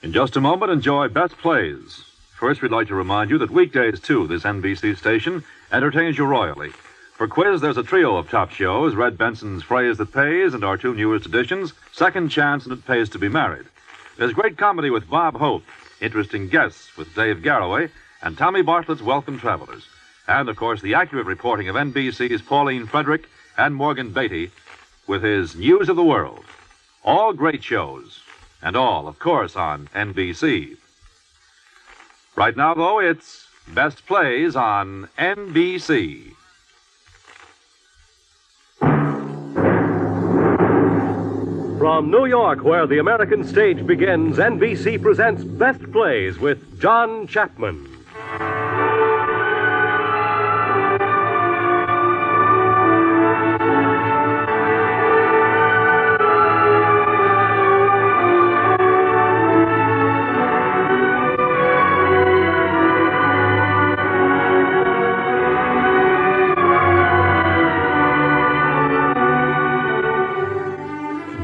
In just a moment, enjoy Best Plays. First, we'd like to remind you that weekdays, too, this NBC station entertains you royally. For quiz, there's a trio of top shows, Red Benson's Phrase That Pays, and our two newest editions, Second Chance and It Pays to Be Married. There's great comedy with Bob Hope, interesting guests with Dave Garroway, and Tommy Bartlett's Welcome Travelers. And, of course, the accurate reporting of NBC's Pauline Frederick and Morgan Beatty with his News of the World. All great shows, and all, of course, on NBC. Right now, though, it's Best Plays on NBC. From New York, where the American stage begins, NBC presents Best Plays with John Chapman.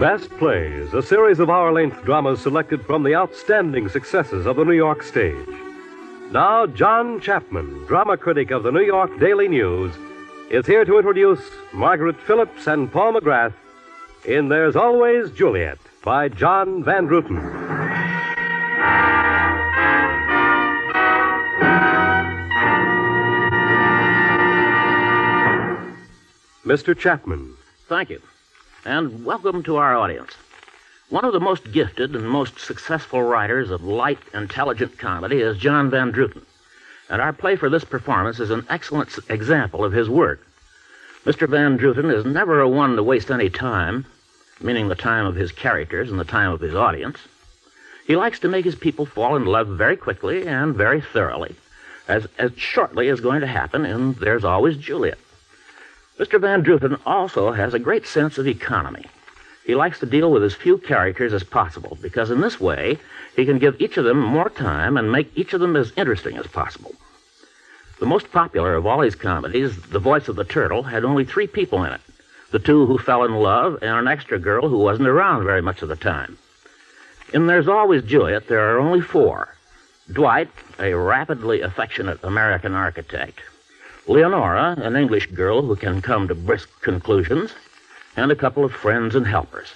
Best Plays, a series of hour-length dramas selected from the outstanding successes of the New York stage. Now, John Chapman, drama critic of the New York Daily News, is here to introduce Margaret Phillips and Paul McGrath in There's Always Juliet by John Van Druten. Mr. Chapman. Thank you. And welcome to our audience. One of the most gifted and most successful writers of light, intelligent comedy is John Van Druten, and our play for this performance is an excellent example of his work. Mr. Van Druten is never a one to waste any time, meaning the time of his characters and the time of his audience. He likes to make his people fall in love very quickly and very thoroughly, as shortly as going to happen in There's Always Juliet. Mr. Van Druten also has a great sense of economy. He likes to deal with as few characters as possible, because in this way, he can give each of them more time and make each of them as interesting as possible. The most popular of all his comedies, The Voice of the Turtle, had only 3 people in it. The 2 who fell in love and an extra girl who wasn't around very much of the time. In There's Always Juliet, there are only 4. Dwight, a rapidly affectionate American architect. Leonora, an English girl who can come to brisk conclusions, and a couple of friends and helpers.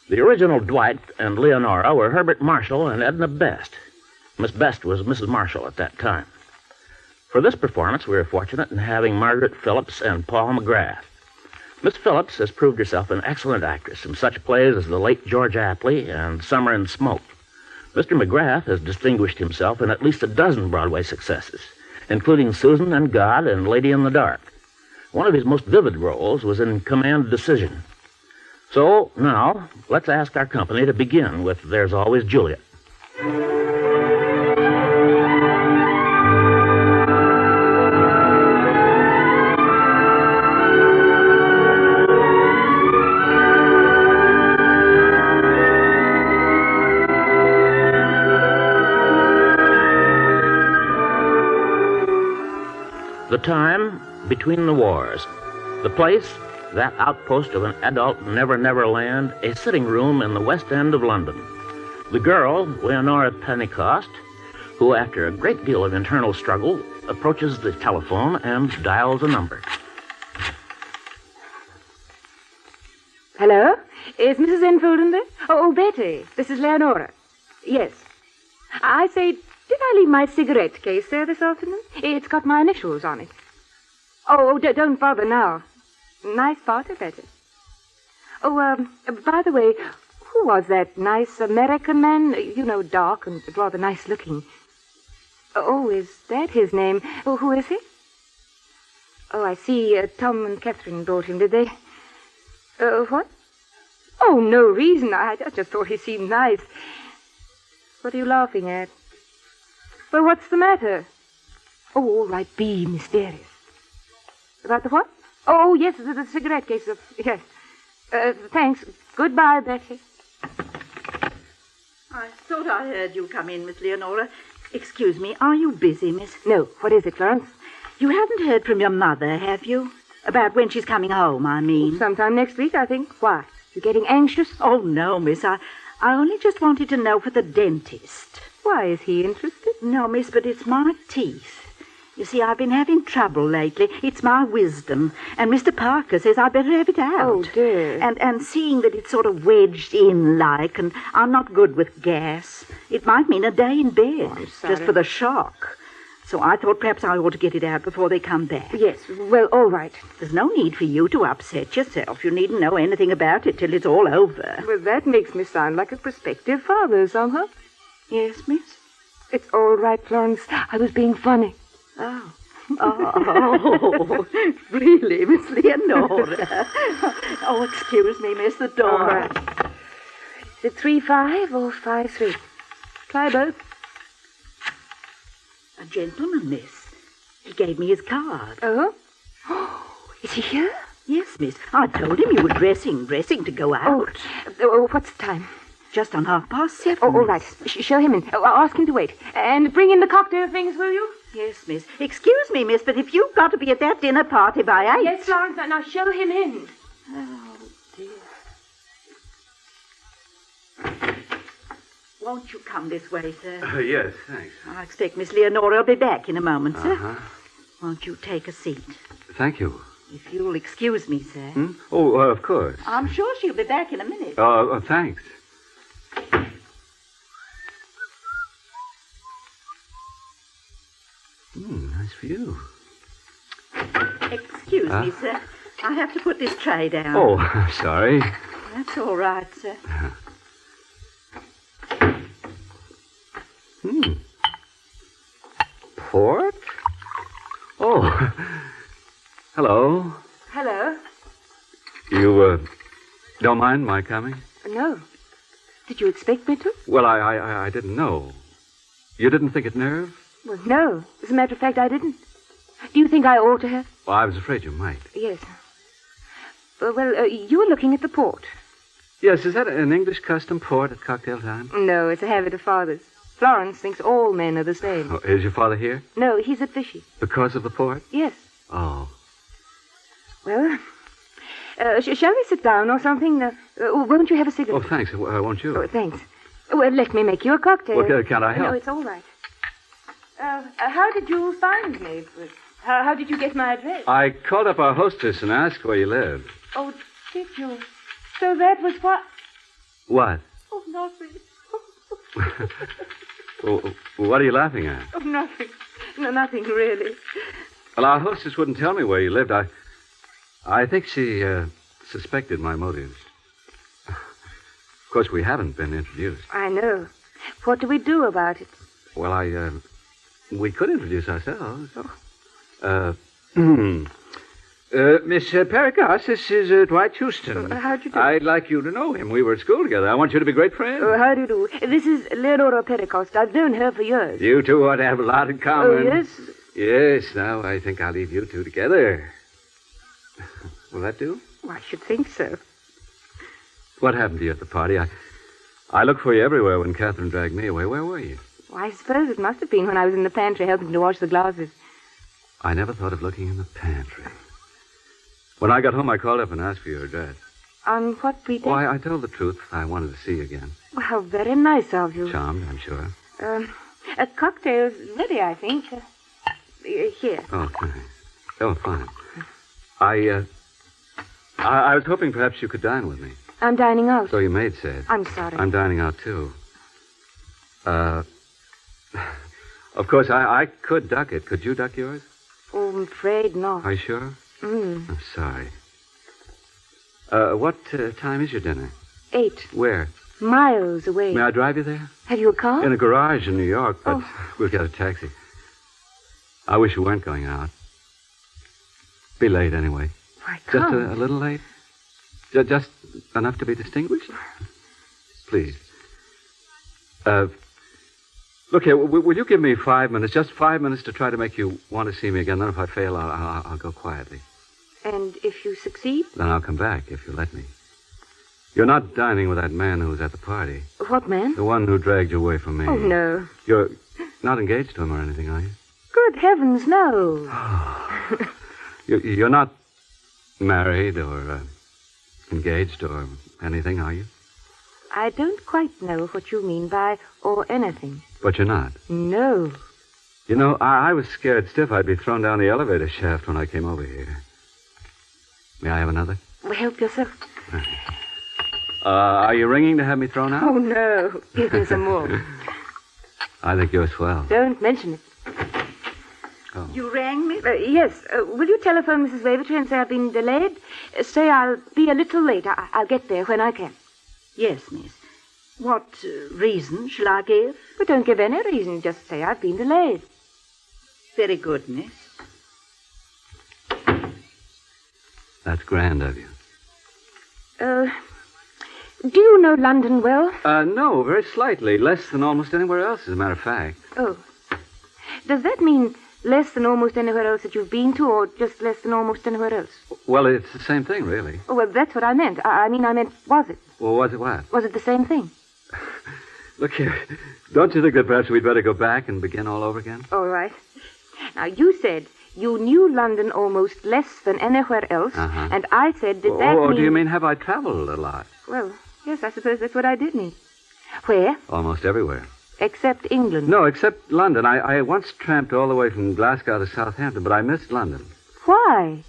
The original Dwight and Leonora were Herbert Marshall and Edna Best. Miss Best was Mrs. Marshall at that time. For this performance, we were fortunate in having Margaret Phillips and Paul McGrath. Miss Phillips has proved herself an excellent actress in such plays as The Late George Apley and Summer and Smoke. Mr. McGrath has distinguished himself in at least a dozen Broadway successes, including Susan and God and Lady in the Dark. One of his most vivid roles was in Command Decision. So, now, let's ask our company to begin with There's Always Juliet. The time between the wars. The place, that outpost of an adult never land, a sitting room in the West End of London. The girl, Leonora Pentecost, who after a great deal of internal struggle approaches the telephone and dials a number. Hello? Is Mrs. Enfield in there? Oh, Betty, this is Leonora. Yes. I say, did I leave my cigarette case there this afternoon? It's got my initials on it. Oh, don't bother now. Nice party, Betty. Oh, by the way, who was that nice American man? You know, dark and rather nice looking. Oh, is that his name? Oh, who is he? Oh, I see. Tom and Catherine brought him, did they? What? Oh, no reason. I just thought he seemed nice. What are you laughing at? Well, what's the matter? Oh, all right, be mysterious. About the what? Oh, yes, the cigarette case. Yes. Thanks. Goodbye, Betty. I thought I heard you come in, Miss Leonora. Excuse me, are you busy, miss? No. What is it, Florence? You haven't heard from your mother, have you? About when she's coming home, I mean. Sometime next week, I think. Why? You getting anxious? Oh, no, miss. I only just wanted to know for the dentist. Why, is he interested? No, miss, but it's my teeth. You see, I've been having trouble lately. It's my wisdom. And Mr. Parker says I better have it out. Oh, dear. And seeing that it's sort of wedged in like, and I'm not good with gas, it might mean a day in bed. I'm sorry. Just for the shock. So I thought perhaps I ought to get it out before they come back. Yes, well, all right. There's no need for you to upset yourself. You needn't know anything about it till it's all over. Well, that makes me sound like a prospective father somehow. Yes, miss? It's all right, Florence. I was being funny. Oh. Oh, really, Miss Leonora? Oh, excuse me, miss, the door. All right. Is it 3-5 or 5-3? Try both. A gentleman, miss. He gave me his card. Oh? Is he here? Yes, miss. I told him you were dressing to go out. What's the time? Just on 7:30. Oh, all right. Show him in. Ask him to wait. And bring in the cocktail things, will you? Yes, miss. Excuse me, miss, but if you've got to be at that dinner party by 8... Yes, Florence. Now show him in. Oh, dear. Won't you come this way, sir? Yes, thanks. I expect Miss Leonora will be back in a moment, sir. Uh-huh. Won't you take a seat? Thank you. If you'll excuse me, sir. Hmm? Oh, of course. I'm sure she'll be back in a minute. Thanks. Nice view. Excuse me, sir. I have to put this tray down. Oh, sorry. That's all right, sir. Port? Oh. Hello. Hello. You, don't mind my coming? No. Did you expect me to? Well, I didn't know. You didn't think it nerve? Well, no. As a matter of fact, I didn't. Do you think I ought to have? Well, I was afraid you might. Yes. You were looking at the port. Yes, is that an English custom, port at cocktail time? No, it's a habit of father's. Florence thinks all men are the same. Oh, is your father here? No, he's at Fishy. Because of the port? Yes. Oh. Well, shall we sit down or something? Won't you have a Oh, cigarette? thanks. Won't you? Oh, thanks. Well, let me make you a cocktail. Well, can't I help? No, it's all right. How did you find me? How did you get my address? I called up our hostess and asked where you lived. Oh, did you? So that was what? What? Oh, nothing. Well, what are you laughing at? Oh, nothing. No, nothing really. Well, our hostess wouldn't tell me where you lived. I think she suspected my motives. Of course, we haven't been introduced. I know. What do we do about it? Well, we could introduce ourselves. Miss Paracas, this is Dwight Houston. How'd you do? I'd like you to know him. We were at school together. I want you to be great friends. How do you do? This is Leonora Pentecost. I've known her for years. You two ought to have a lot in common. Oh, yes? Yes, now I think I'll leave you two together. Will that do? I should think so. What happened to you at the party? I looked for you everywhere when Catherine dragged me away. Where were you? Well, I suppose it must have been when I was in the pantry helping to wash the glasses. I never thought of looking in the pantry. When I got home, I called up and asked for your address. On what pretext? Oh, I told the truth. I wanted to see you again. Well, how very nice of you. Charmed, I'm sure. A cocktail's ready, I think. Here. Oh, thanks. Oh, fine. I was hoping perhaps you could dine with me. I'm dining out. So your maid said. I'm sorry. I'm dining out, too. Of course, I could duck it. Could you duck yours? Oh, I'm afraid not. Are you sure? Mm. I'm sorry. What time is your dinner? 8. Where? Miles away. May I drive you there? Have you a car? In a garage in New York, but Oh. we'll get a taxi. I wish you weren't going out. Be late anyway. Why, Just come. a little late? Just enough to be distinguished? Please. Look here, will you give me 5 minutes? Just 5 minutes to try to make you want to see me again. Then if I fail, I'll go quietly. And if you succeed? Then I'll come back if you let me. You're not dining with that man who was at the party. What man? The one who dragged you away from me. Oh, no. You're not engaged to him or anything, are you? Good heavens, no. You're not married or engaged or anything, are you? I don't quite know what you mean by or anything. But you're not. No. You know, I was scared stiff I'd be thrown down the elevator shaft when I came over here. May I have another? Well, help yourself. Are you ringing to have me thrown out? Oh, no. Give me some more. I think you're swell. Don't mention it. Oh. You rang me? Yes. Will you telephone Mrs. Wavertree and say I've been delayed? Say I'll be a little late. I'll get there when I can. Yes, miss. What reason shall I give? But don't give any reason. Just say I've been delayed. Very good, miss. That's grand of you. Do you know London well? No, very slightly. Less than almost anywhere else, as a matter of fact. Oh. Does that mean less than almost anywhere else that you've been to, or just less than almost anywhere else? Well, it's the same thing, really. Oh, well, that's what I meant. I meant, was it? Well, was it what? Was it the same thing? Look here. Don't you think that perhaps we'd better go back and begin all over again? All right. Now, you said you knew London almost less than anywhere else, and I said, did that mean... Oh, do you mean have I traveled a lot? Well, yes, I suppose that's what I did mean. Where? Almost everywhere. Except England. No, except London. I once tramped all the way from Glasgow to Southampton, but I missed London. Why?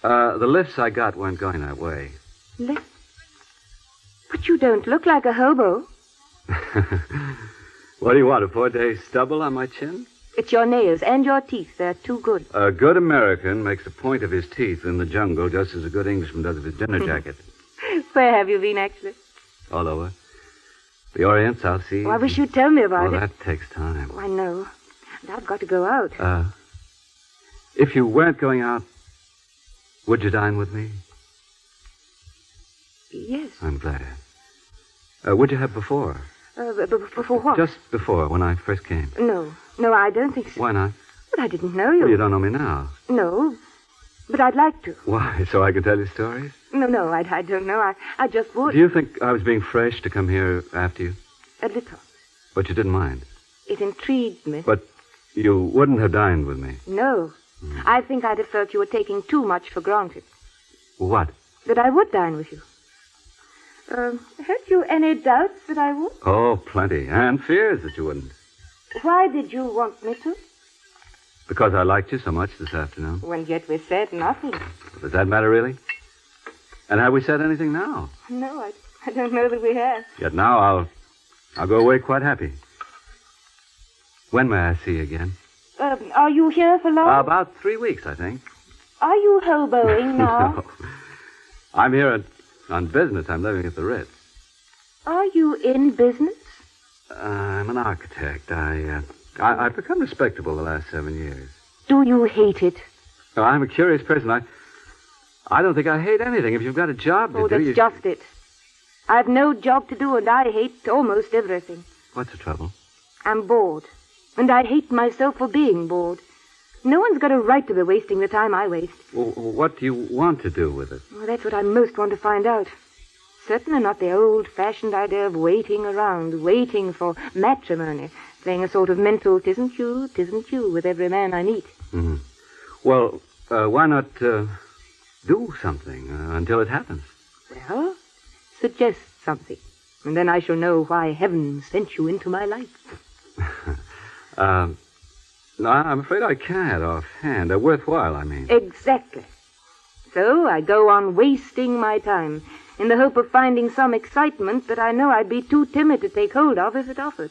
The lifts I got weren't going that way. But you don't look like a hobo. What do you want, a 4-day stubble on my chin? It's your nails and your teeth. They're too good. A good American makes a point of his teeth in the jungle just as a good Englishman does of his dinner jacket. Where have you been, actually? All over. The Orient, South Seas. Oh, I wish you'd tell me about Oh, it. that takes time. Oh, I know. And I've got to go out. If you weren't going out, would you dine with me? Yes. I'm glad. Would you have before? Before what? Just before, when I first came. No, I don't think so. Why not? But I didn't know you. Well, you don't know me now. No, but I'd like to. Why, so I can tell you stories? No, I don't know. I just would. Do you think I was being fresh to come here after you? A little. But you didn't mind? It intrigued me. But you wouldn't have dined with me? No. I think I'd have felt you were taking too much for granted. What? That I would dine with you. Had you any doubts that I would? Oh, plenty. And fears that you wouldn't. Why did you want me to? Because I liked you so much this afternoon. When yet we said nothing. Does that matter, really? And have we said anything now? No, I don't know that we have. Yet now I'll go away quite happy. When may I see you again? Are you here for long? About 3 weeks, I think. Are you hoboing now? No. I'm here on business. I'm living at the Ritz. Are you in business? I'm an architect. I've become respectable the last 7 years. Do you hate it? Oh, I'm a curious person. I don't think I hate anything. If you've got a job to do, that's just it. I've no job to do, and I hate almost everything. What's the trouble? I'm bored. And I hate myself for being bored. No one's got a right to be wasting the time I waste. Well, what do you want to do with it? Well, that's what I most want to find out. Certainly not the old-fashioned idea of waiting around, waiting for matrimony, playing a sort of mental tisn't you with every man I meet. Mm-hmm. Well, why not do something until it happens? Well, suggest something, and then I shall know why heaven sent you into my life. No, I'm afraid I can't offhand. Worthwhile, I mean. Exactly. So I go on wasting my time in the hope of finding some excitement that I know I'd be too timid to take hold of if it offered.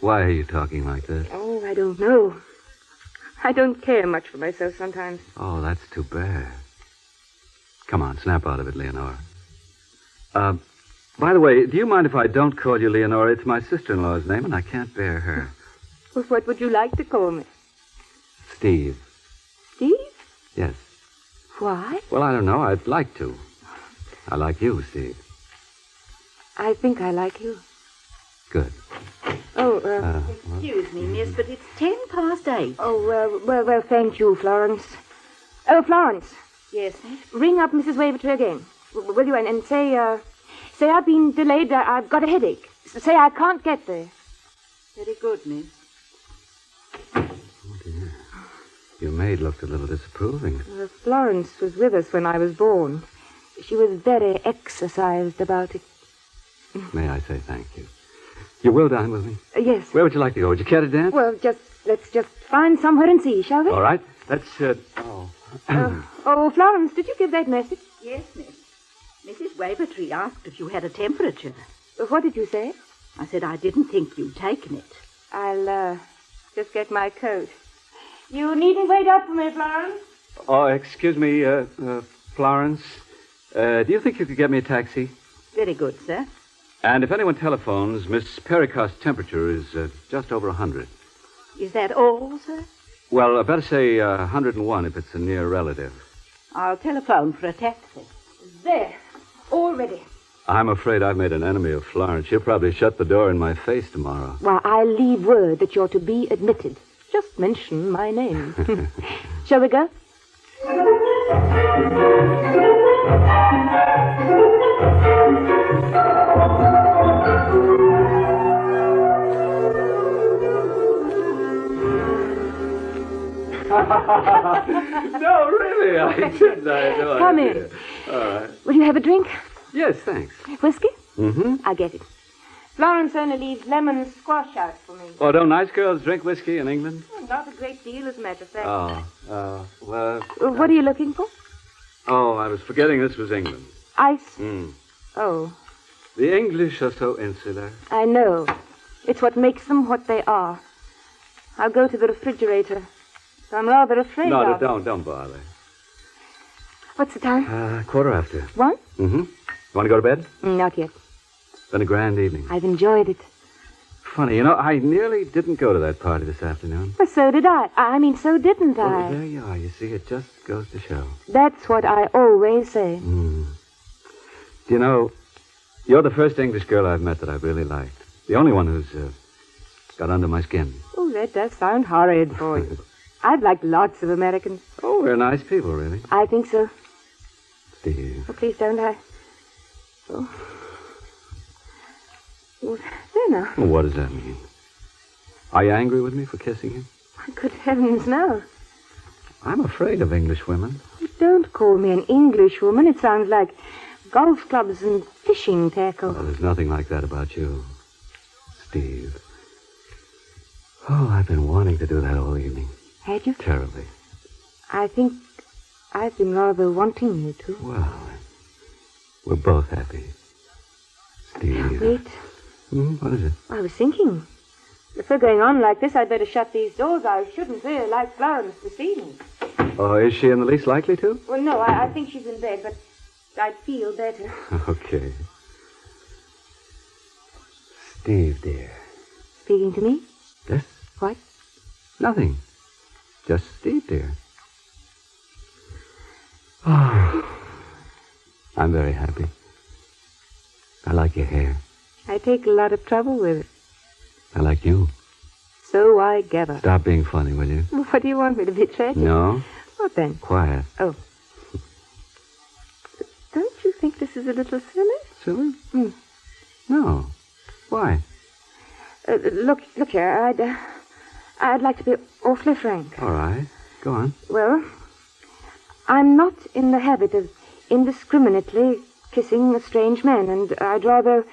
Why are you talking like this? Oh, I don't know. I don't care much for myself sometimes. Oh, that's too bad. Come on, snap out of it, Leonora. By the way, do you mind if I don't call you Leonora? It's my sister-in-law's name, and I can't bear her. Well, what would you like to call me? Steve. Steve? Yes. Why? Well, I don't know. I'd like to. I like you, Steve. I think I like you. Good. Oh, Excuse me, miss, but it's 8:10. Oh, well, thank you, Florence. Oh, Florence. Yes, miss? Ring up Mrs. Wavertree again. Will you? And say I've been delayed. I've got a headache. Say I can't get there. Very good, miss. Oh, dear. Your maid looked a little disapproving. Florence was with us when I was born. She was very exercised about it. may I say thank you. You will dine with me? Yes. Where would you like to go? Would you care to dance? Well, let's just find somewhere and see, shall we? All right. Let's, Oh, Florence, did you give that message? Yes, miss. Mrs. Wavertree asked if you had a temperature. What did you say? I said I didn't think you'd taken it. I'll, just get my coat. You needn't wait up for me, Florence. Oh, excuse me, Florence. Do you think you could get me a taxi? Very good, sir. And if anyone telephones, Miss Pericost's temperature is just over 100. Is that all, sir? Well, I better say 101 if it's a near relative. I'll telephone for a taxi. There. All ready. I'm afraid I've made an enemy of Florence. She'll probably shut the door in my face tomorrow. Well, I'll leave word that you're to be admitted. Just mention my name. Shall we go? No, really, I didn't. I know. Come in. All right. Will you have a drink? Yes, thanks. Whiskey? Mm-hmm. I'll get it. Florence only leaves lemon squash out for me. Oh, don't nice girls drink whiskey in England? Not a great deal, as a matter of fact. Well... What are you looking for? Oh, I was forgetting this was England. Ice? Mm. Oh, The English are so insular. I know. It's what makes them what they are. I'll go to the refrigerator. I'm rather afraid No, of... don't bother. What's the time? 1:15. 1? Mm-hmm. You want to go to bed? Not yet. Been a grand evening. I've enjoyed it. Funny, I nearly didn't go to that party this afternoon. But so did I. I mean, so didn't Well, I? there you are. You see, it just goes to show. That's what I always say. Mm. Do you know, you're the first English girl I've met that I've really liked. The only one who's got under my skin. Oh, that does sound horrid for you. I've liked lots of Americans. Oh, we're nice people, really. I think so. Steve. Oh, please don't I... Oh. Oh, there now. Well, what does that mean? Are you angry with me for kissing you? Good heavens, no. I'm afraid of English women. Don't call me an English woman. It sounds like golf clubs and fishing tackle. Oh, there's nothing like that about you, Steve. Oh, I've been wanting to do that all evening. Had you? Terribly. I think I've been rather wanting you to. Well, we're both happy. Steve. Wait. What is it? I was thinking. If we're going on like this, I'd better shut these doors. I shouldn't really like Florence to see me. Oh, is she in the least likely to? Well, no, I think she's in bed, but I'd feel better. Okay. Steve, dear. Speaking to me? Yes? What? Nothing. Just Steve, dear. Oh, I'm very happy. I like your hair. I take a lot of trouble with it. I like you. So I gather. Stop being funny, will you? What do you want me to be tragic? No. What then? Quiet. Oh. Don't you think this is a little silly? Silly? Mm. No. Why? Look here. I'd like to be awfully frank. All right. Go on. Well, I'm not in the habit of indiscriminately kissing a strange man, and I'd rather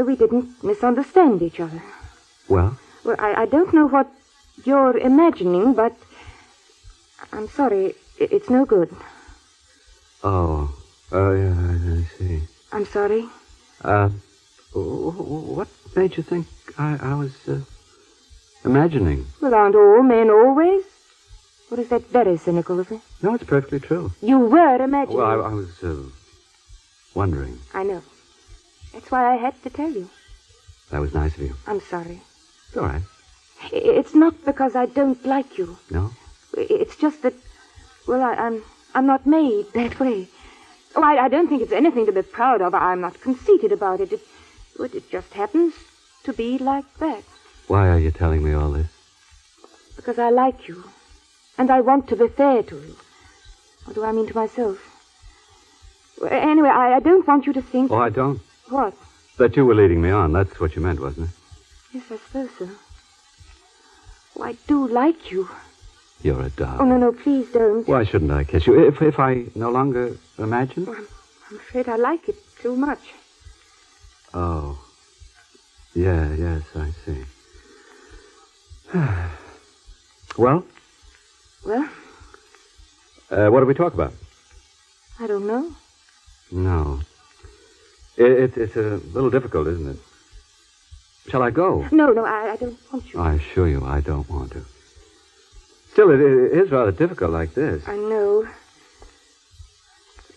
we didn't misunderstand each other. Well? Well, I don't know what you're imagining, but I'm sorry, it's no good. Oh. Yeah, I see. I'm sorry. What made you think I was imagining? Well, aren't all men always? Or is that very cynical of me? No, it's perfectly true. You were imagining. Well, I was wondering. I know. That's why I had to tell you. That was nice of you. I'm sorry. It's all right. It's not because I don't like you. No? It's just that, well, I'm not made that way. Oh, I don't think it's anything to be proud of. I'm not conceited about it. It just happens to be like that. Why are you telling me all this? Because I like you. And I want to be fair to you. Or do I mean to myself? Well, anyway, I don't want you to think... Oh, I don't. What? That you were leading me on. That's what you meant, wasn't it? Yes, I suppose so. Oh, I do like you. You're a doll. Oh, no, please don't. Why shouldn't I kiss you? If I no longer imagine? I'm afraid I like it too much. Oh. Yeah, yes, I see. Well? Well, What do we talk about? I don't know. No. It's a little difficult, isn't it? Shall I go? No, I don't want you. I assure you I don't want to. Still, it is rather difficult like this. I know.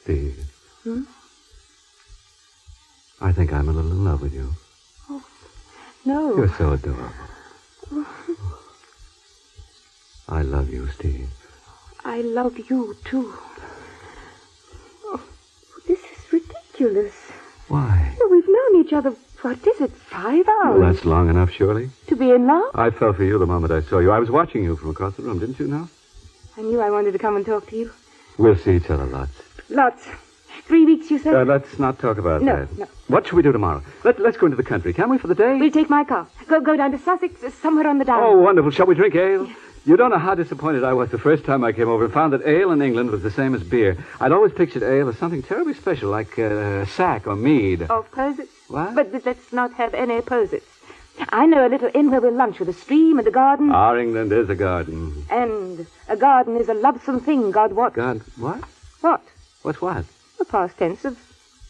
Steve. Hmm? I think I'm a little in love with you. No. You're so adorable. I love you, Steve. I love you, too. Oh, this is ridiculous. Why? No, we've known each other, what is it, 5 hours? Well, that's long enough, surely. To be in love? I fell for you the moment I saw you. I was watching you from across the room, didn't you know? I knew I wanted to come and talk to you. We'll see each other lots. Lots. 3 weeks, you said? Let's not talk about No, that. no. What shall we do tomorrow? Let's go into the country, can we, for the day? We'll take my car. Go down to Sussex, somewhere on the down. Oh, wonderful. Shall we drink ale? You don't know how disappointed I was the first time I came over and found that ale in England was the same as beer. I'd always pictured ale as something terribly special, like sack or mead. Of posits? What? But let's not have any posits. I know a little inn where we'll lunch with a stream and a garden. Our England is a garden. And a garden is a lovesome thing, God wot. God, what? What? What's what? The past tense of,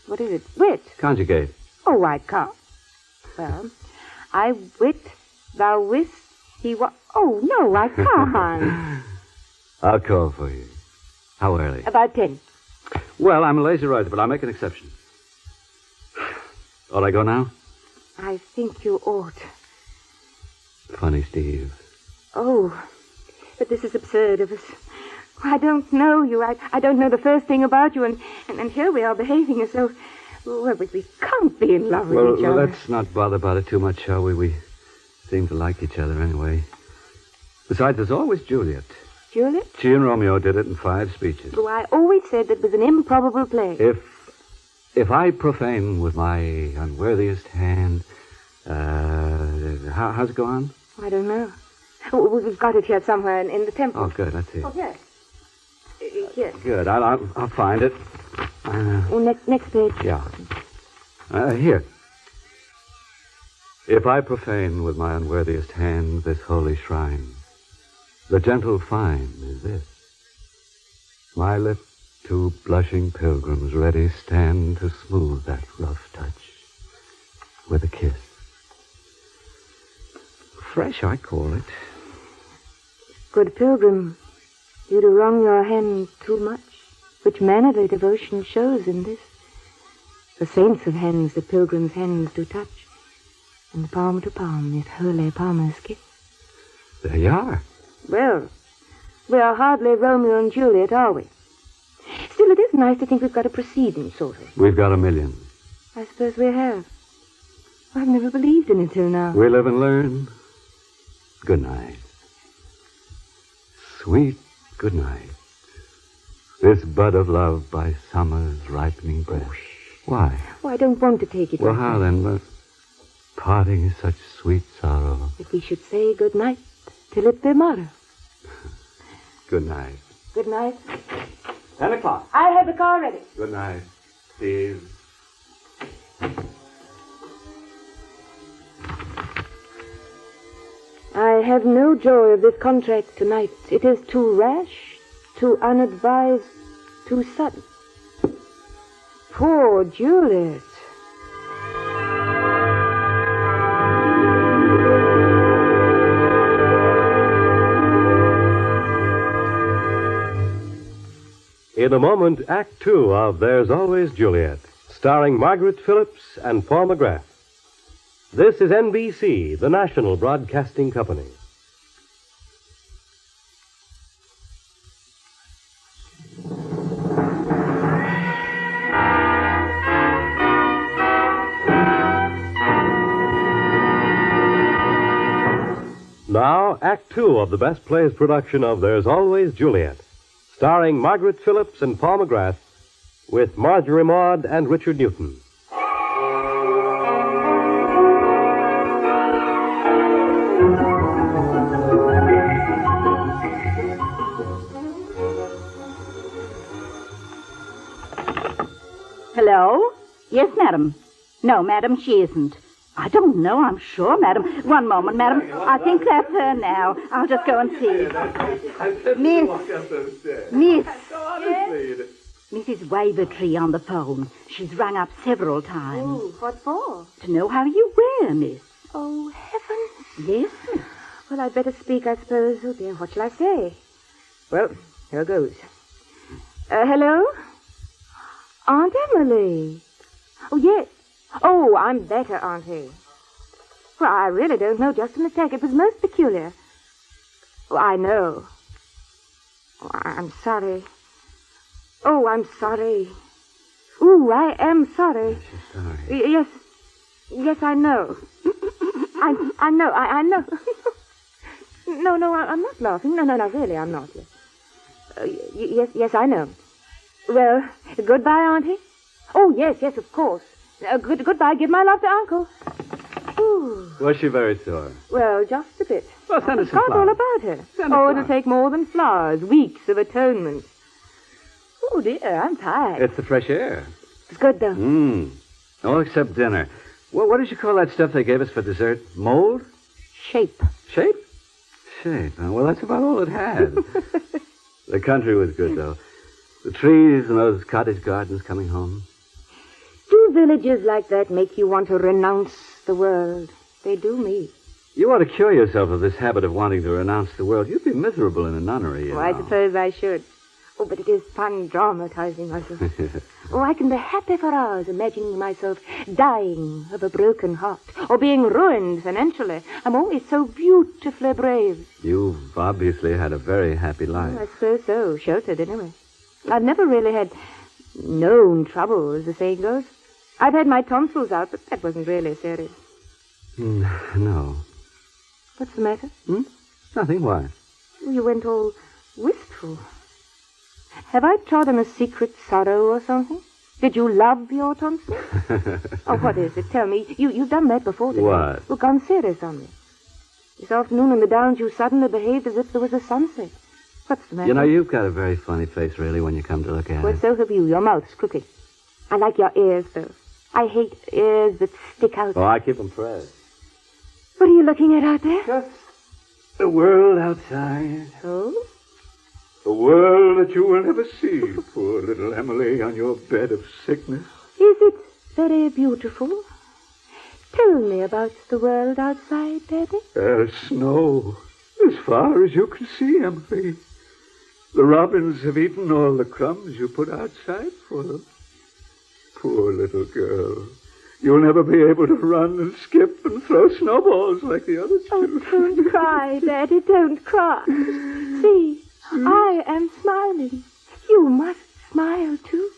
what is it? Wit. Conjugate. Oh, I can't. Well, I wit, thou wist, he wa... Oh, no, I can't. I'll call for you. How early? About 10. Well, I'm a lazy riser, but I'll make an exception. Ought I go now? I think you ought. Funny, Steve. Oh, but this is absurd of us. I don't know you. I don't know the first thing about you, and here we are behaving as though... Well, we can't be in love with each Well, other. let's not bother about it too much, shall we? We seem to like each other anyway. Besides, there's always Juliet. Juliet? She and Romeo did it in 5 speeches. Oh, I always said that was an improbable play. If I profane with my unworthiest hand, how's it go on? I don't know. Oh, we've got it here somewhere in the temple. Oh, good. Let's see. Oh, yes. Yes. Good. I'll find it. Oh, next page. Yeah. Here. If I profane with my unworthiest hand this holy shrine, the gentle fine is this. My lips to blushing pilgrims ready stand to smooth that rough touch with a kiss. Fresh, I call it. Good pilgrim, you do wrong your hand too much, which mannerly devotion shows in this. The saints of hands the pilgrim's hands do touch, and palm to palm is holy palmer's kiss. There you are. Well, we are hardly Romeo and Juliet, are we? Still, it is nice to think we've got a proceeding, sort of. We've got 1 million. I suppose we have. I've never believed in it till now. We live and learn. Good night. Sweet good night. This bud of love by summer's ripening breath. Why? Oh, I don't want to take it. Well, like how that. then? But parting is such sweet sorrow. That we should say good night till it be morrow. Good night. Good night. 10 o'clock. I have the car ready. Good night, Steve. I have no joy of this contract tonight. It is too rash, too unadvised, too sudden. Poor Juliet. In a moment, Act Two of There's Always Juliet, starring Margaret Phillips and Paul McGrath. This is NBC, the national broadcasting company. Now, Act Two of the Best Plays production of There's Always Juliet, starring Margaret Phillips and Paul McGrath, with Marjorie Maud and Richard Newton. Hello? Yes, madam. No, madam, she isn't. I don't know, I'm sure, madam. One moment, madam. I think that's her now. I'll just go and see. Miss. Mrs. Wavertree on the phone. She's rung up several times. Oh, what for? To know how you were, miss. Oh, heavens. Yes, miss. Well, I'd better speak, I suppose. Oh, dear, what shall I say? Well, here goes. Hello? Aunt Emily. Oh, yes. Oh, I'm better, Auntie. Well, I really don't know just a mistake. It was most peculiar. Oh, I know. Oh, I'm sorry. Oh, I'm sorry. Ooh, I am sorry. She's sorry. Yes. Yes, I know. I know. I know. No, I'm not laughing. No, really, I'm not. Yes, I know. Well, goodbye, Auntie. Oh, yes, of course. Goodbye. Give my love to Uncle. Ooh. Was she very sore? Well, just a bit. Well, send us some Forgot all flowers. about her. Send us Oh, flowers. it'll take more than flowers. Weeks of atonement. Oh, dear, I'm tired. It's the fresh air. It's good, though. All except dinner. What did you call that stuff they gave us for dessert? Mold? Shape. Shape? Shape. Well, that's about all it had. The country was good, though. The trees and those cottage gardens coming home. Do villages like that make you want to renounce the world? They do me. You ought to cure yourself of this habit of wanting to renounce the world. You'd be miserable in a nunnery, you I know. suppose I should. Oh, but it is fun dramatizing myself. Oh, I can be happy for hours imagining myself dying of a broken heart or being ruined financially. I'm always so beautifully brave. You've obviously had a very happy life. I suppose so. Sheltered, anyway. I've never really had known trouble, as the saying goes. I've had my tonsils out, but that wasn't really serious. No. What's the matter? Nothing. Why? You went all wistful. Have I trodden a secret sorrow or something? Did you love your tonsils? Oh, what is it? Tell me. You've done that before today. What? Well, gone serious on me. This afternoon in the Downs, you suddenly behaved as if there was a sunset. What's the matter? You know, you've got a very funny face, really, when you come to look at Well, it. so have you. Your mouth's crooked. I like your ears, though. I hate ears that stick out. Oh, I keep them pressed. What are you looking at out there? Just the world outside. Oh? A world that you will never see, poor little Emily, on your bed of sickness. Is it very beautiful? Tell me about the world outside, Daddy. There's snow as far as you can see, Emily. The robins have eaten all the crumbs you put outside for them. Poor little girl. You'll never be able to run and skip and throw snowballs like the others do. Oh, don't cry, Daddy, don't cry. See, I am smiling. You must smile, too.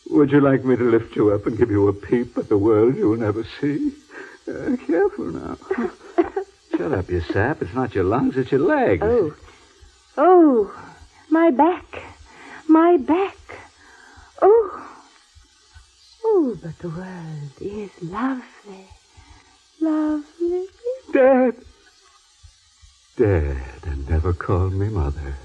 Would you like me to lift you up and give you a peep at the world you'll never see? Careful now. Shut up, you sap. It's not your lungs, it's your legs. Oh, my back. Oh, but the world is lovely. Dad, and never called me mother.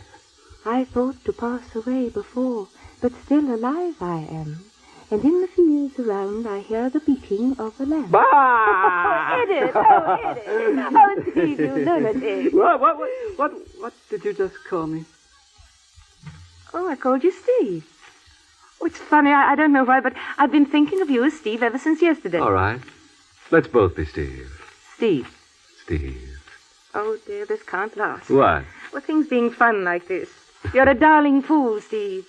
I thought to pass away before, but still alive I am. And in the fields around I hear the beating of a lamb. Bah! Oh, Edith! Oh, Steve, you lunatic. What did you just call me? Oh, I called you Steve. Oh, it's funny, I don't know why, but I've been thinking of you as Steve ever since yesterday. All right. Let's both be Steve. Steve. Steve. Oh, dear, this can't last. What? Well, things being fun like this. You're a darling fool, Steve.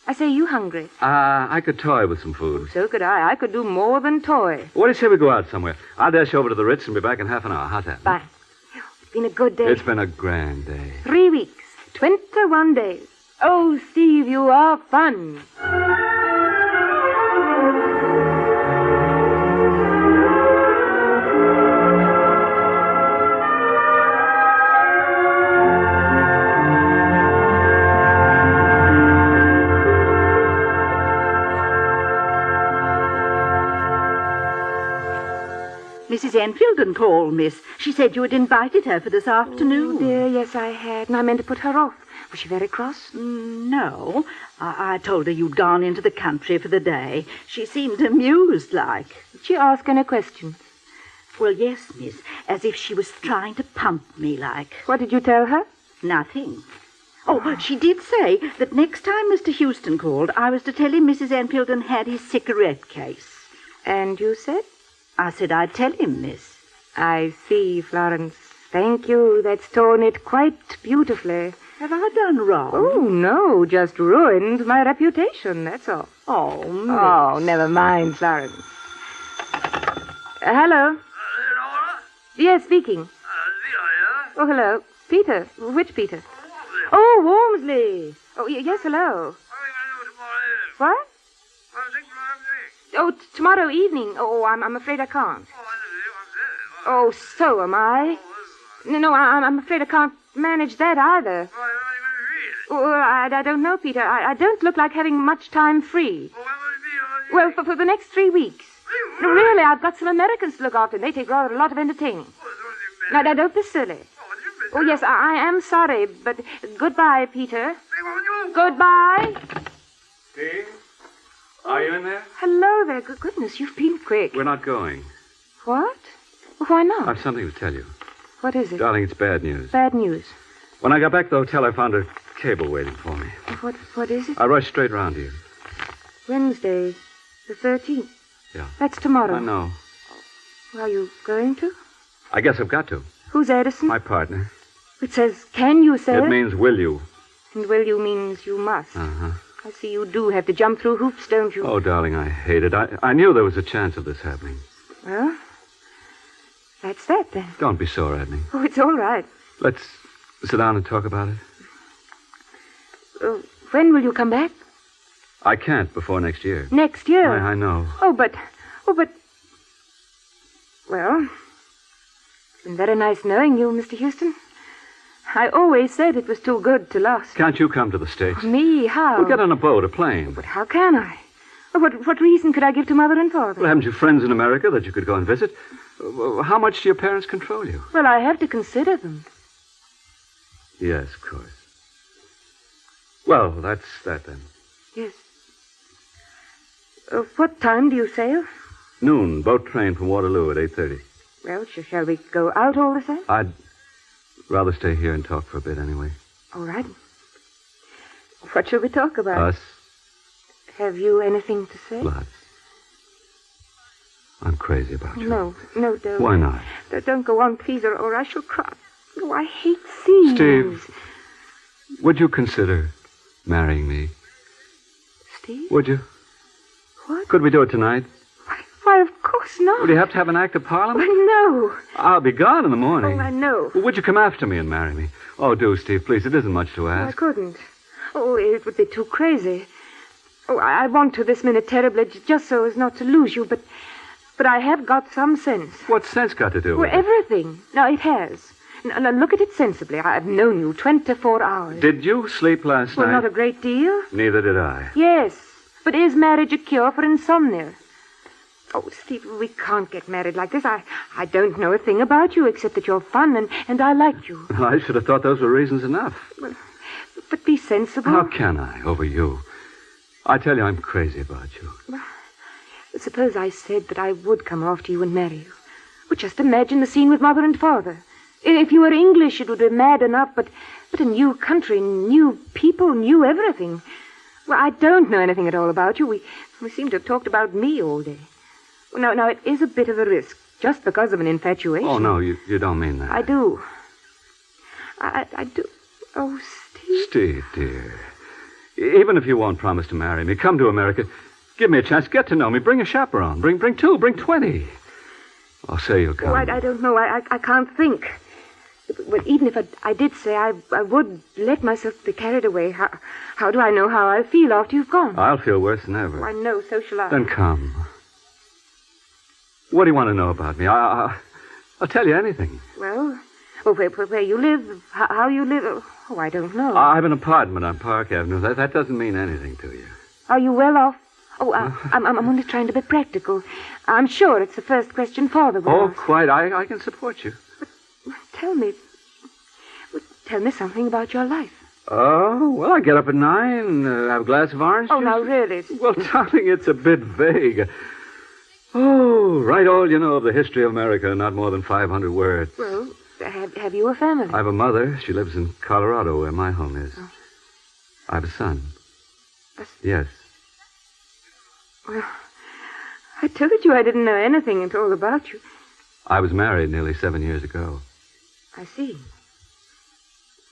I say, you hungry? I could toy with some food. So could I. I could do more than toy. What do you say we go out somewhere? I'll dash over to the Ritz and be back in half an hour. How's that? Fine. It's been a good day. It's been a grand day. 3 weeks. 21 days. Oh, Steve, you are fun. Mrs. Mrs. Enfield called, miss. She said you had invited her for this afternoon. Oh, dear, yes, I had, and I meant to put her off. Was she very cross? No. I told her you'd gone into the country for the day. She seemed amused like. Did she ask any questions? Well, yes, miss, as if she was trying to pump me like. What did you tell her? Nothing. Oh, she did say that next time Mr. Houston called, I was to tell him Mrs. Enfield had his cigarette case. And you said? I said I'd tell him, miss. I see, Florence. Thank you. That's torn it quite beautifully. Have I done wrong? Oh, no, just ruined my reputation, that's all. Oh, miss. Oh, never mind, Florence. Hello? Yes, speaking. Oh, hello. Peter. Which Peter? Oh, Wormsley. Oh, yes, hello. What? Oh, tomorrow evening. Oh, I'm afraid I can't. Oh, so am I. No, I'm afraid I can't manage that either. Oh, I don't know, Peter. I don't look like having much time free. Well, for the next 3 weeks. No, really, I've got some Americans to look after. They take rather a lot of entertaining. Now, don't be silly. Oh, yes, I am sorry, but goodbye, Peter. Goodbye. Steve? Are you in there? Hello there. Good goodness, you've been quick. We're not going. What? Why not? I've something to tell you. What is it? Darling, it's bad news. Bad news. When I got back to the hotel, I found a cable waiting for me. What is it? I rushed straight round to you. Wednesday, the 13th. Yeah. That's tomorrow. I know. Are you going to? I guess I've got to. Who's Edison? My partner. It says, can you say It means will you. And will you means you must. Uh-huh. I see you do have to jump through hoops, don't you? Oh, darling, I hate it. I knew there was a chance of this happening. Well, that's that then. Don't be sore at me. Oh, it's all right. Let's sit down and talk about it. When will you come back? I can't before next year. Next year? I know. Oh, but... Well, it's been very nice knowing you, Mr. Houston. I always said it was too good to last. Can't you come to the States? Me? How? We'll get on a boat, a plane. But how can I? What reason could I give to Mother and Father? Well, haven't you friends in America that you could go and visit? How much do your parents control you? Well, I have to consider them. Yes, of course. Well, that's that then. Yes. What time do you sail? Noon, boat train from Waterloo at 8:30. Well, shall we go out all the same? I'd rather stay here and talk for a bit anyway. All right. What shall we talk about? Us? Have you anything to say? Lots. I'm crazy about you. No, don't. Why not? Don't go on, please, or I shall cry. Oh, I hate scenes. Steve, would you consider marrying me? Steve? Would you? What? Could we do it tonight? Why, of course not. Would you have to have an act of parliament? No. I'll be gone in the morning. Oh, I know. Well, would you come after me and marry me? Oh, do, Steve, please. It isn't much to I ask. couldn't. Oh, it would be too crazy. Oh, I want to this minute terribly, just so as not to lose you, but I have got some sense. What's sense got to do with Well, it? everything. No, it has. Now, look at it sensibly. I've known you 24 hours. Did you sleep last Well, night? not a great deal. Neither did I. Yes, but is marriage a cure for insomnia? Oh, Steve, we can't get married like this. I don't know a thing about you except that you're fun and I like you. Well, I should have thought those were reasons enough. But be sensible. How can I, over you? I tell you, I'm crazy about you. Suppose I said that I would come after you and marry you. Well, just imagine the scene with Mother and Father. If you were English, it would be mad enough, but a new country, new people, new everything. Well, I don't know anything at all about you. We seem to have talked about me all day. Now, it is a bit of a risk, just because of an infatuation. Oh, no, you don't mean that. I do. I do. Oh, Steve. Steve, dear. Even if you won't promise to marry me, come to America. Give me a chance. Get to know me. Bring a chaperone. Bring two. Bring 20. I'll say you'll come. Oh, I don't know. I can't think. But even if I did say I would let myself be carried away, how do I know how I'll feel after you've gone? I'll feel worse than ever. Oh, I know, so shall I. Then come. What do you want to know about me? I'll tell you anything. Well, where you live, how you live. I don't know. I have an apartment on Park Avenue. That doesn't mean anything to you. Are you well off? Oh, I'm only trying to be practical. I'm sure it's the first question Father will Oh, ask. quite. I can support you. Tell me something about your life. Oh, well, I get up at 9, have a glass of orange Oh, juice. now, really. Well, darling, it's a bit vague. Oh, write all you know of the history of America, not more than 500 words. Well, have you a family? I have a mother. She lives in Colorado, where my home is. Oh. I have a son. Yes. Well, I told you I didn't know anything at all about you. I was married nearly 7 years ago. I see.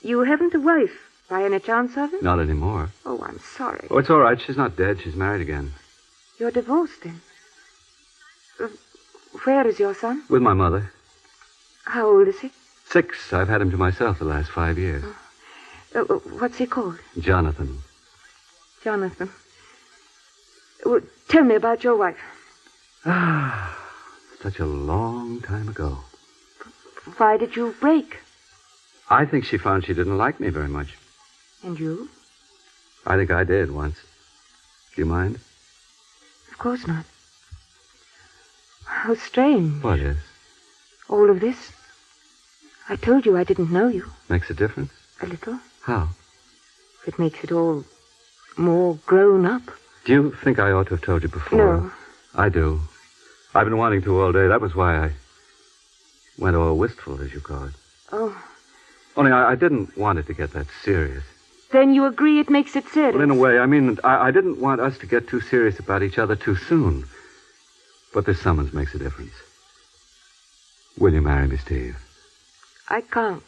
You haven't a wife, by any chance of it? Not anymore. Oh, I'm sorry. Oh, it's all right. She's not dead. She's married again. You're divorced, then? Where is your son? With my mother. How old is he? 6. I've had him to myself the last 5 years. What's he called? Jonathan. Jonathan. Well, tell me about your wife. Such a long time ago. Why did you break? I think she found she didn't like me very much. And you? I think I did once. Do you mind? Of course not. How strange. What is? All of this. I told you I didn't know you. Makes a difference? A little. How? It makes it all more grown up. Do you think I ought to have told you before? No. I do. I've been wanting to all day. That was why I went all wistful, as you call it. Oh. Only I didn't want it to get that serious. Then you agree it makes it serious? Well, in a way. I mean, I didn't want us to get too serious about each other too soon. But this summons makes a difference. Will you marry me, Steve? I can't.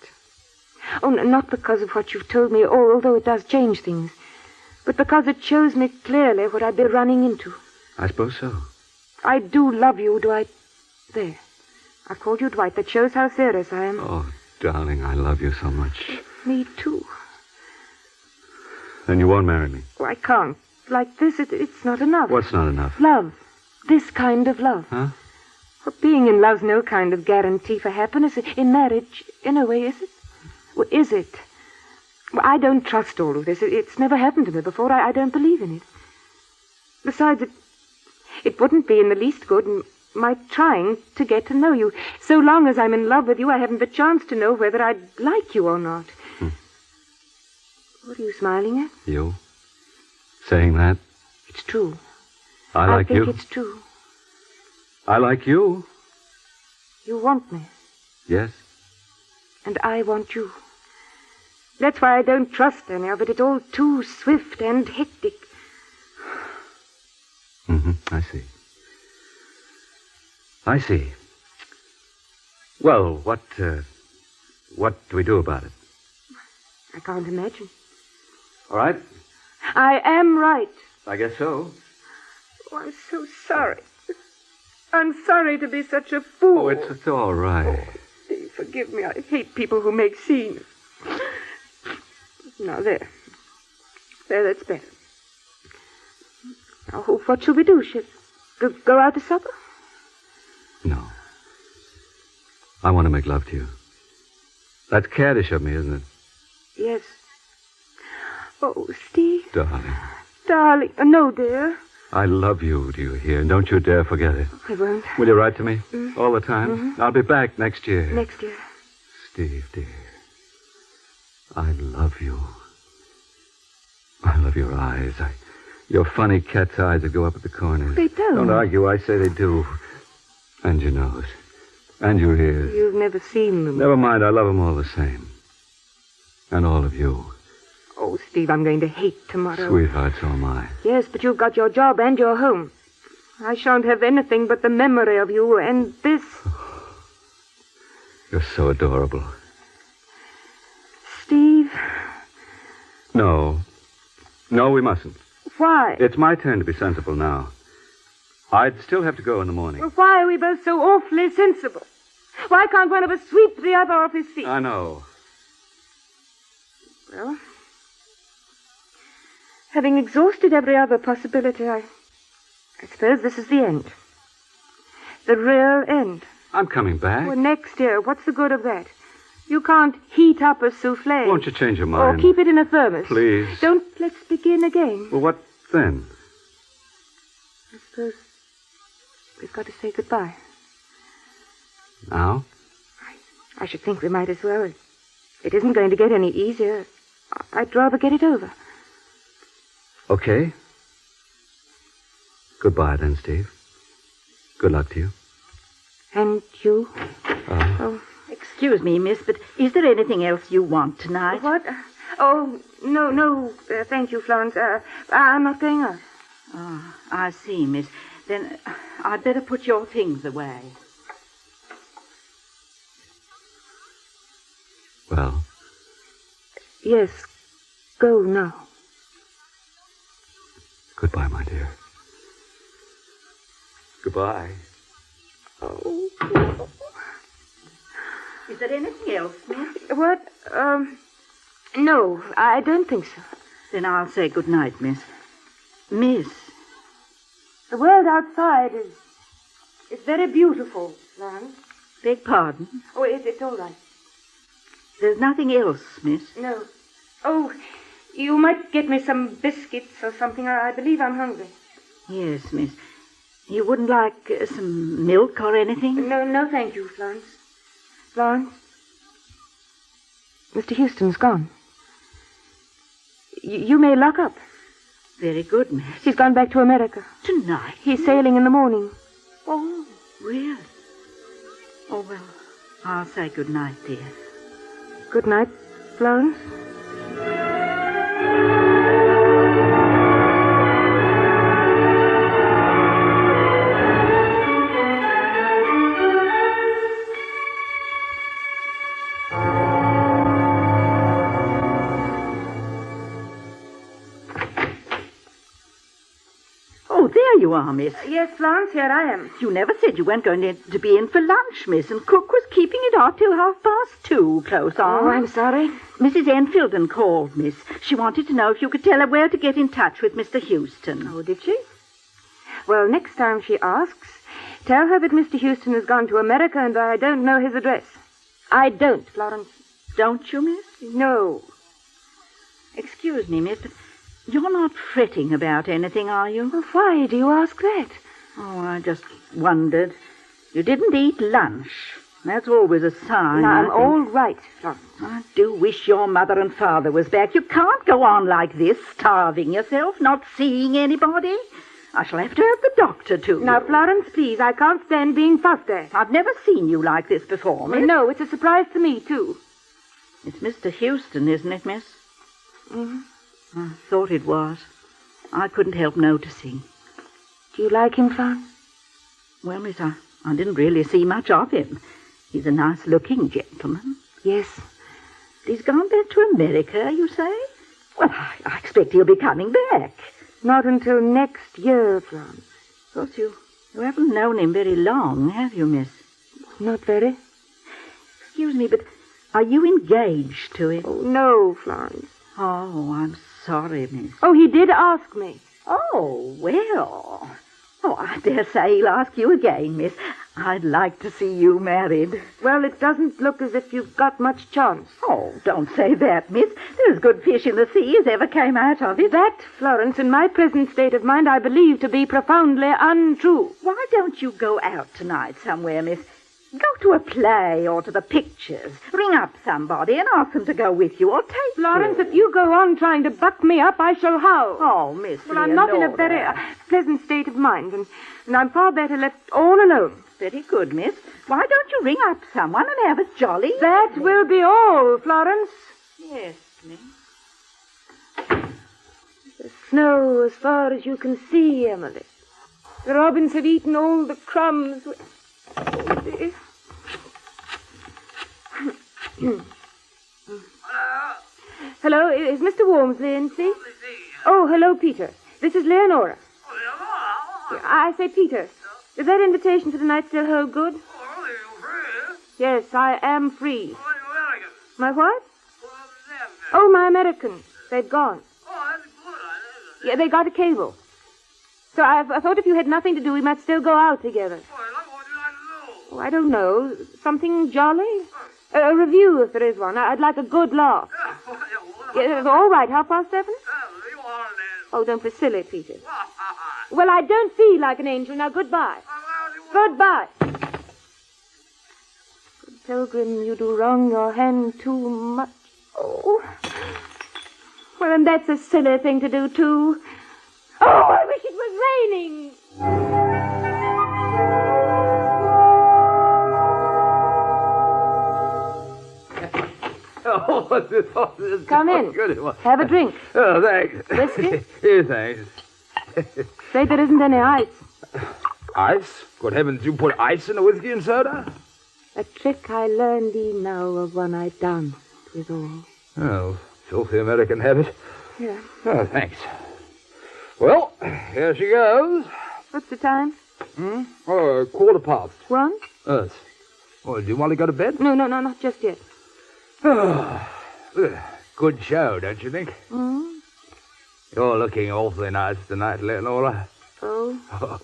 Oh, not because of what you've told me, although it does change things, but because it shows me clearly what I'd be running into. I suppose so. I do love you, Dwight. There. I've called you Dwight. That shows how serious I am. Oh, darling, I love you so much. Me too. Then you won't marry me? Oh, I can't. Like this, it's not enough. What's not enough? Love. This kind of love. Huh? Well, being in love's no kind of guarantee for happiness. In marriage, in a way, is it? Well, is it? Well, I don't trust all of this. It's never happened to me before. I don't believe in it. Besides, it wouldn't be in the least good in my trying to get to know you. So long as I'm in love with you, I haven't the chance to know whether I'd like you or not. What are you smiling at? You? Saying that? It's true. I like you. I think it's true. I like you. You want me. Yes. And I want you. That's why I don't trust any of it. It's all too swift and hectic. I see. I see. Well, what do we do about it? I can't imagine. All right. I am right. I guess so. Oh, I'm so sorry. I'm sorry to be such a fool. Oh, it's all right. Steve, forgive me. I hate people who make scenes. Now, there. There, that's better. Now, what shall we do? Shall we go out to supper? No. I want to make love to you. That's caddish of me, isn't it? Yes. Oh, Steve. Darling. Darling. No, dear. I love you, do you hear? And don't you dare forget it. I won't. Will you write to me? All the time? Mm-hmm. I'll be back next year. Next year. Steve, dear. I love you. I love your eyes. Your funny cat's eyes that go up at the corners. They don't. Don't argue. I say they do. And your nose. And your ears. You've never seen them. Never mind. I love them all the same. And all of you. Oh, Steve, I'm going to hate tomorrow. Sweetheart, so am I. Yes, but you've got your job and your home. I shan't have anything but the memory of you and this. You're so adorable. Steve. No. No, we mustn't. Why? It's my turn to be sensible now. I'd still have to go in the morning. Well, why are we both so awfully sensible? Why can't one of us sweep the other off his feet? I know. Well, having exhausted every other possibility, I suppose this is the end. The real end. I'm coming back. Well, next year, what's the good of that? You can't heat up a souffle. Won't you change your mind? Or keep it in a thermos. Please. Let's begin again. Well, what then? suppose we've got to say goodbye. Now? I should think we might as well. It isn't going to get any easier. I'd rather get it over. Okay. Goodbye then, Steve. Good luck to you. And you? Oh, excuse me, miss, but is there anything else you want tonight? What? Oh, no, thank you, Florence. I'm not going out. Oh, I see, miss. Then I'd better put your things away. Well, Yes, go now. goodbye, my dear. Goodbye. Oh. Is there anything else, miss? What? No, I don't think so. Then I'll say good night, miss. Miss. The world outside is very beautiful, Florence. Beg pardon? Oh, it's all right. There's nothing else, miss. No. Oh, you might get me some biscuits or something. I believe I'm hungry. Yes, miss. You wouldn't like some milk or anything? No, thank you, Florence. Florence? Mr. Houston's gone. You may lock up. Very good, miss. He's gone back to America. Tonight? He's sailing in the morning. Oh, really? Oh, well, I'll say good night, dear. Good night, Florence. Oh, there you are, miss. Yes, Florence, here I am. You never said you weren't going to be in for lunch, miss, and cook was keeping it off till 2:30, close on. Oh, I'm sorry. Mrs. Enfieldon called, miss. She wanted to know if you could tell her where to get in touch with Mr. Houston. Oh, did she? Well, next time she asks, tell her that Mr. Houston has gone to America and I don't know his address. I don't, Florence. Don't you, miss? No. Excuse me, miss, but you're not fretting about anything, are you? Well, why do you ask that? Oh, I just wondered. You didn't eat lunch. That's always a sign. Now, I I'm think. all right, Florence. I do wish your mother and father was back. You can't go on like this, starving yourself, not seeing anybody. I shall have to have the doctor, too. Now, Florence, please, I can't stand being fussed at. I've never seen you like this before, miss. No, it's a surprise to me, too. It's Mr. Houston, isn't it, miss? Mm-hmm. I thought it was. I couldn't help noticing. Do you like him, Florence? Well, miss, I didn't really see much of him. He's a nice-looking gentleman. Yes. He's gone back to America, you say? Well, I expect he'll be coming back. Not until next year, Florence. Of course, you haven't known him very long, have you, miss? Not very. Excuse me, but are you engaged to him? Oh, no, Florence. Oh, I'm sorry, miss. Oh, he did ask me. Oh, well. Oh, I dare say he'll ask you again, miss. I'd like to see you married. Well, it doesn't look as if you've got much chance. Oh, don't say that, miss. There's good fish in the sea as ever came out of it. That, Florence, in my present state of mind, I believe to be profoundly untrue. Why don't you go out tonight somewhere, miss? Go to a play or to the pictures. Ring up somebody and ask them to go with you or take Florence, you. if you go on trying to buck me up, I shall howl. Oh, Miss Well, I'm not in a very pleasant state of mind, and I'm far better left all alone. Very good, miss. Why don't you ring up someone and have a jolly That evening? will be all, Florence. Yes, miss. The snow as far as you can see, Emily. The robins have eaten all the crumbs. Hello, is Mr. Wormsley in, please? Oh, hello, Peter. This is Leonora. I say, Peter, does that invitation for tonight still hold good? Yes, I am free. My what? Oh, my Americans. They've gone. Yeah, they got a cable. So I thought if you had nothing to do, we might still go out together. Oh, I don't know. Something jolly? A review, if there is one. I'd like a good laugh. Yeah, all right, 7:30? Oh, don't be silly, Peter. Well, I don't feel like an angel. Now, goodbye. Goodbye. Good pilgrim, you do wrong your hand too much. Oh. Well, and that's a silly thing to do, too. Oh, I wish it was raining. Oh, what's this? Come in. Good. Have a drink. Oh, thanks. Whiskey? Here, thanks. Say there isn't any ice. Ice? Good heavens, you put ice in the whiskey and soda? A trick I learned now of one I danced with all. Oh, filthy American habit. Yeah. Oh, thanks. Well, here she goes. What's the time? Oh, 1:15. 1? Yes. Well, do you want to go to bed? No, not just yet. Good show, don't you think? Hmm? You're looking awfully nice tonight, Leonora. Oh?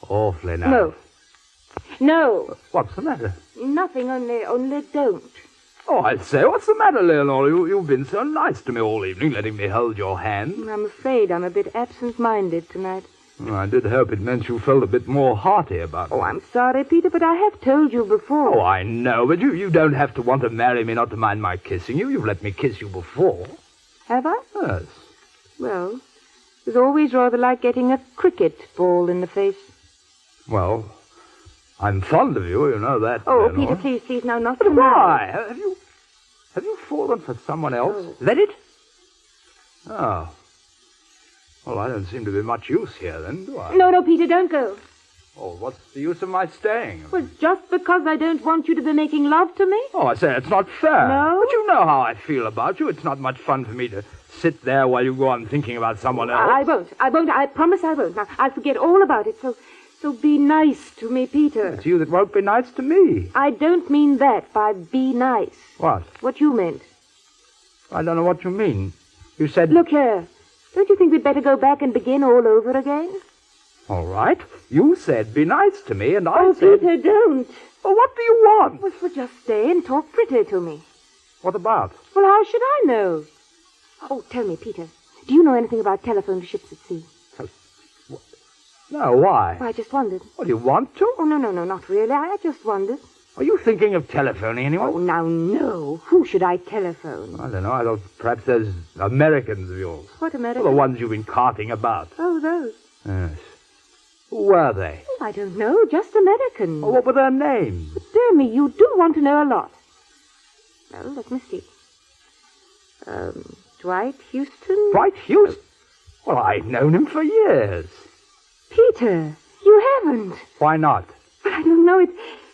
Awfully nice. No. What's the matter? Nothing, only don't. Oh, I say, what's the matter, Leonora? You've been so nice to me all evening, letting me hold your hand. I'm afraid I'm a bit absent-minded tonight. Oh, I did hope it meant you felt a bit more hearty about me. Oh, I'm sorry, Peter, but I have told you before. Oh, I know, but you don't have to want to marry me not to mind my kissing you. You've let me kiss you before. Have I? Yes. Well, it was always rather like getting a cricket ball in the face. Well, I'm fond of you know that. Oh, Leonora. Peter, please, now, not But tonight. why? Have you fallen for someone else? Oh. Let it? Oh. Well, I don't seem to be much use here, then, do I? No, Peter, don't go. Oh, what's the use of my staying? Well, just because I don't want you to be making love to me? Oh, I say, it's not fair. No? But you know how I feel about you. It's not much fun for me to sit there while you go on thinking about someone else. I won't. I promise I won't. Now, I'll forget all about it, so be nice to me, Peter. It's you that won't be nice to me. I don't mean that by be nice. What? What you meant. I don't know what you mean. You said... Look here. Don't you think we'd better go back and begin all over again? All right. You said be nice to me, and I said... Peter, don't. Well, what do you want? Well, just stay and talk pretty to me. What about? Well, how should I know? Oh, tell me, Peter, do you know anything about telephone to ships at sea? No, why? Well, I just wondered. What, do you want to? Oh, no, not really. I just wondered. Are you thinking of telephoning anyone? Oh, now, no. Who should I telephone? I don't know. I thought perhaps there's Americans of yours. What Well, American? the ones you've been carting about. Oh, those. Yes. Who were they? Oh, I don't know. Just Americans. Oh, what were their names? Dear me, you do want to know a lot. Well, let me see. Dwight Houston? Dwight Houston? Well, I've known him for years. Peter, you haven't. Why not? Well, I don't know.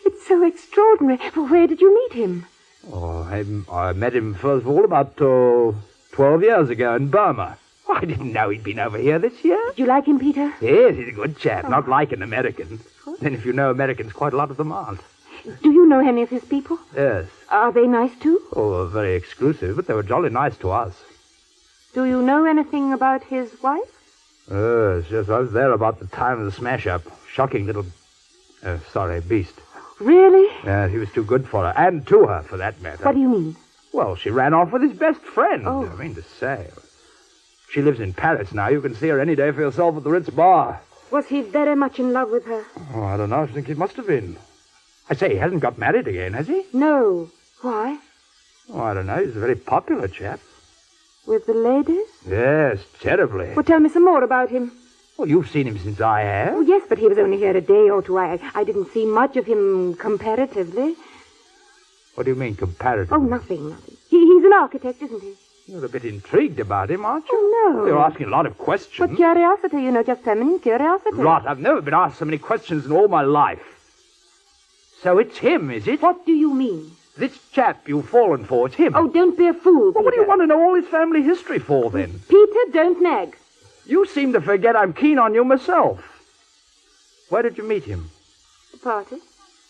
It's so extraordinary. Well, where did you meet him? Oh, I met him first of all about 12 years ago in Burma. Oh, I didn't know he'd been over here this year. Did you like him, Peter? Yes, he's a good chap, not like an American. Then if you know Americans, quite a lot of them aren't. Do you know any of his people? Yes. Are they nice, too? Oh, very exclusive, but they were jolly nice to us. Do you know anything about his wife? Yes, I was there about the time of the smash-up. Shocking little... beast. Really? He was too good for her, and to her, for that matter. What do you mean? Well, she ran off with his best friend. Oh. I mean to say. She lives in Paris now. You can see her any day for yourself at the Ritz Bar. Was he very much in love with her? Oh, I don't know. I think he must have been. I say, he hasn't got married again, has he? No. Why? Oh, I don't know. He's a very popular chap. With the ladies? Yes, terribly. Well, tell me some more about him. Well, you've seen him since I have. Oh, yes, but he was only here a day or two. I didn't see much of him comparatively. What do you mean, comparatively? Oh, nothing. He's an architect, isn't he? You're a bit intrigued about him, aren't you? Oh, no. You're asking a lot of questions. But curiosity, just feminine curiosity. Rot, I've never been asked so many questions in all my life. So it's him, is it? What do you mean? This chap you've fallen for, it's him. Oh, don't be a fool, Well, what do Peter. you want to know all his family history for, then? Peter, don't nag. You seem to forget I'm keen on you myself. Where did you meet him? The party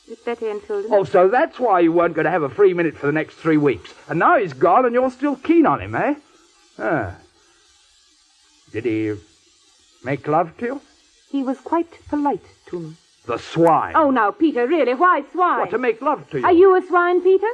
with Betty and Tilden. Oh, so that's why you weren't going to have a free minute for the next 3 weeks. And now he's gone and you're still keen on him, eh? Ah. Did he make love to you? He was quite polite to me. The swine. Oh, now, Peter, really, why swine? What, to make love to you? Are you a swine, Peter?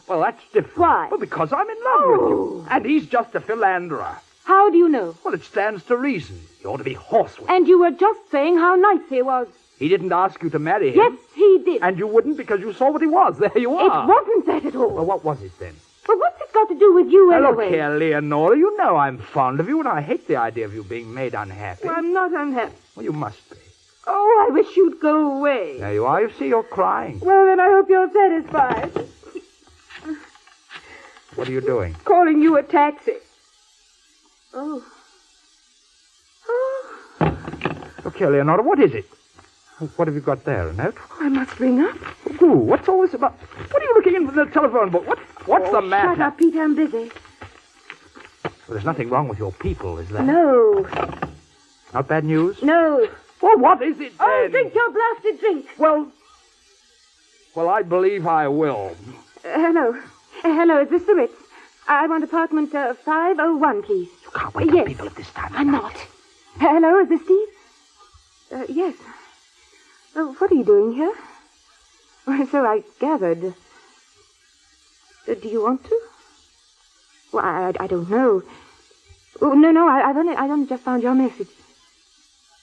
Well, that's different. Why? Well, because I'm in love with you. And he's just a philanderer. How do you know? Well, it stands to reason. You ought to be horsewhipped. And you were just saying how nice he was. He didn't ask you to marry him. Yes, he did. And you wouldn't because you saw what he was. There you are. It wasn't that at all. Well, what was it then? But what's it got to do with you Now, anyway? look here, Leonora. You know I'm fond of you, and I hate the idea of you being made unhappy. Well, I'm not unhappy. Well, you must be. Oh, I wish you'd go away. There you are. You see, you're crying. Well, then I hope you're satisfied. What are you doing? Calling you a taxi. Oh. Oh. Look here, Leonora. What is it? What have you got there, a note? I must ring up. Ooh, what's all this about? What are you looking in the telephone book? What's the matter? Shut up, Peter. I'm busy. Well, there's nothing wrong with your people, is there? No. Not bad news? No. Well, what is it then? Oh, drink your blasted drink. Well, I believe I will. Hello. Hello, is this the Ritz? I want apartment 501, please. You can't wake Yes. up people at this time. I'm not. Hello, is this Steve? Yes. What are you doing here? Well, so I gathered. Do you want to? Well, I don't know. Oh, no, I've only just found your message.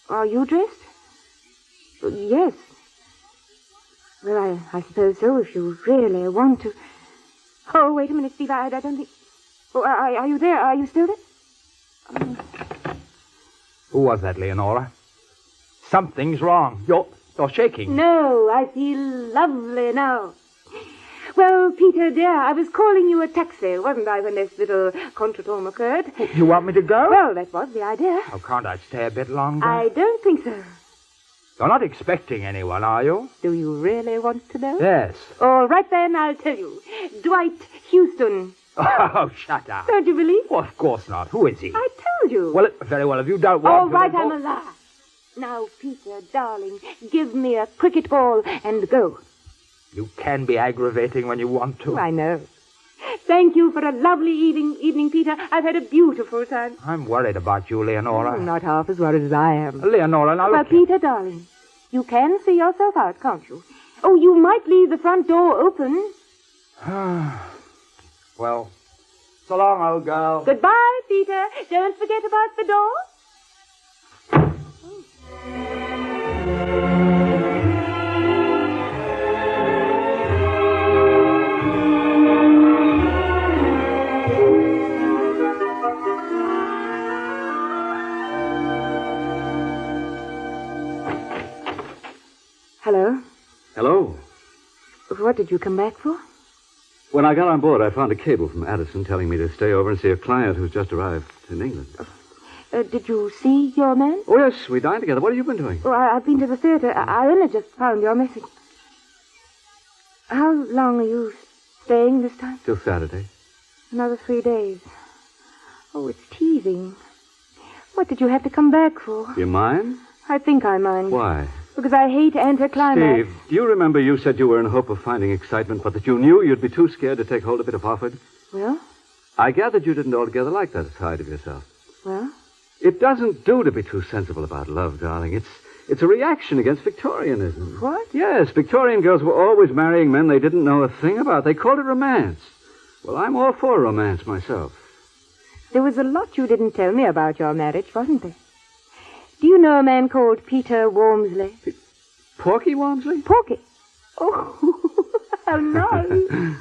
Are you dressed? Yes. Well, I suppose so, if you really want to. Oh, wait a minute, Steve, I don't think... Oh, are you there? Are you still there? Who was that, Leonora? Something's wrong. You're shaking. No, I feel lovely now. Well, Peter, dear, I was calling you a taxi, wasn't I, when this little contretemps occurred? You want me to go? Well, that was the idea. Oh, can't I stay a bit longer? I don't think so. You're not expecting anyone, are you? Do you really want to know? Yes. All right, then, I'll tell you. Dwight Houston. Oh, shut up. Don't you believe? Well, of course not. Who is he? I told you. Well, very well. If you don't want All to... right, then I'm a liar. Now, Peter, darling, give me a cricket ball and go. You can be aggravating when you want to. I know. Thank you for a lovely evening, Peter. I've had a beautiful time. I'm worried about you, Leonora. Not half as worried as I am. Leonora, now Well, look here. Peter, darling, you can see yourself out, can't you? Oh, you might leave the front door open. Well, so long, old girl. Goodbye, Peter. Don't forget about the door. Hello. Hello. What did you come back for? When I got on board, I found a cable from Addison telling me to stay over and see a client who's just arrived in England. Did you see your man? Oh, yes, we dined together. What have you been doing? Oh, I've been to the theater. I only just found your message. How long are you staying this time? Till Saturday. Another 3 days. Oh, it's teasing. What did you have to come back for? You mind? I think I mind. Why? Because I hate anticlimax. Steve, do you remember you said you were in hope of finding excitement, but that you knew you'd be too scared to take hold of it if offered? Well? I gathered you didn't altogether like that side of yourself. Well? It doesn't do to be too sensible about love, darling. It's a reaction against Victorianism. What? Yes, Victorian girls were always marrying men they didn't know a thing about. They called it romance. Well, I'm all for romance myself. There was a lot you didn't tell me about your marriage, wasn't there? Do you know a man called Peter Walmsley? Porky Walmsley? Porky. Oh, how nice.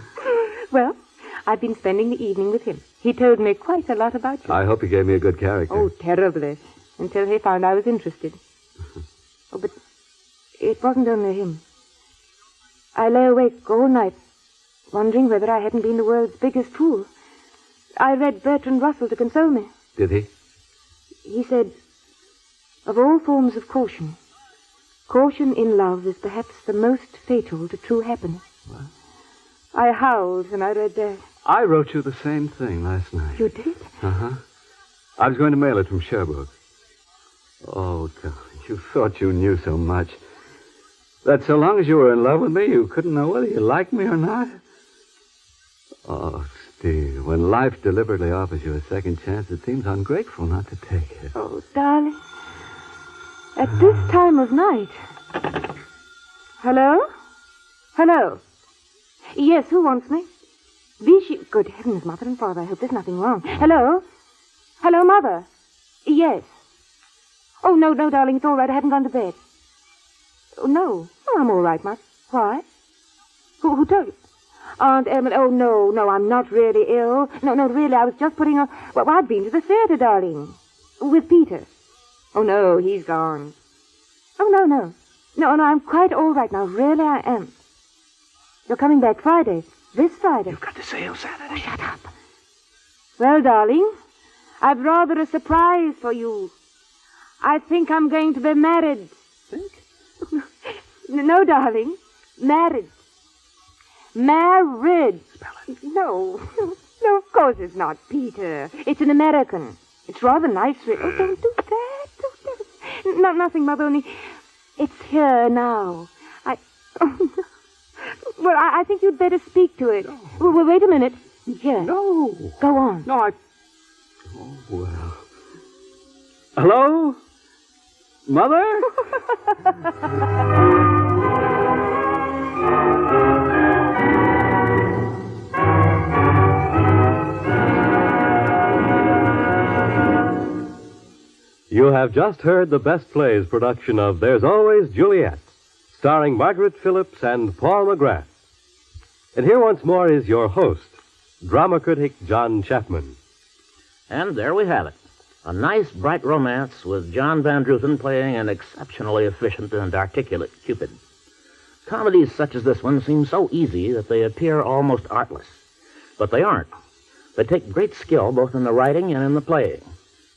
Well, I've been spending the evening with him. He told me quite a lot about you. I hope he gave me a good character. Oh, terribly. Until he found I was interested. Oh, but it wasn't only him. I lay awake all night, wondering whether I hadn't been the world's biggest fool. I read Bertrand Russell to console me. Did he? He said, of all forms of caution, caution in love is perhaps the most fatal to true happiness. What? I howled when I read that. I wrote you the same thing last night. You did? Uh-huh. I was going to mail it from Sherbrooke. Oh, darling, you thought you knew so much. That so long as you were in love with me, you couldn't know whether you liked me or not? Oh, Steve, when life deliberately offers you a second chance, it seems ungrateful not to take it. Oh, darling. At this time of night. Hello? Hello? Yes, who wants me? Vichy. Good heavens, Mother and Father, I hope there's nothing wrong. Hello? Hello? Hello, Mother. Yes. Oh, no, darling, it's all right. I haven't gone to bed. Oh, no. Oh, I'm all right, Mother. Why? Who told you? Aunt Emily. Oh, no, I'm not really ill. No, really, I was just putting on... Well, I'd been to the theater, darling. With Peter. Oh, no, he's gone. Oh, no. No, I'm quite all right now. Really, I am. You're coming back Friday. This Friday. You've got to sail Saturday. Oh, shut up. Well, darling, I've rather a surprise for you. I think I'm going to be married. Think? No, darling. Married. Married. Spell it. No, of course it's not Peter. It's an American. It's rather nice. Oh, don't do that. No, nothing, Mother, only it's here now. Well, I think you'd better speak to it. No. Well, wait a minute. Here. No. Go on. No, Oh, well. Hello? Mother? You have just heard the Best Plays production of There's Always Juliet, starring Margaret Phillips and Paul McGrath. And here once more is your host, drama critic John Chapman. And there we have it. A nice, bright romance with John Van Druten playing an exceptionally efficient and articulate Cupid. Comedies such as this one seem so easy that they appear almost artless. But they aren't. They take great skill both in the writing and in the playing.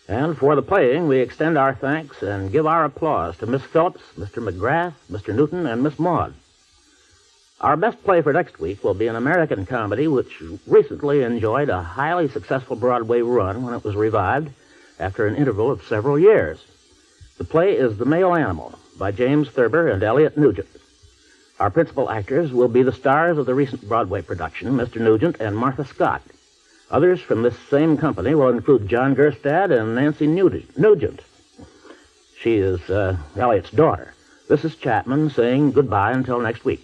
And for the playing, we extend our thanks and give our applause to Miss Phillips, Mr. McGrath, Mr. Newton, and Miss Maud. Our best play for next week will be an American comedy which recently enjoyed a highly successful Broadway run when it was revived after an interval of several years. The play is The Male Animal by James Thurber and Elliot Nugent. Our principal actors will be the stars of the recent Broadway production, Mr. Nugent and Martha Scott. Others from this same company will include John Gerstad and Nancy Nugent. She is Elliot's daughter. This is Chapman saying goodbye until next week.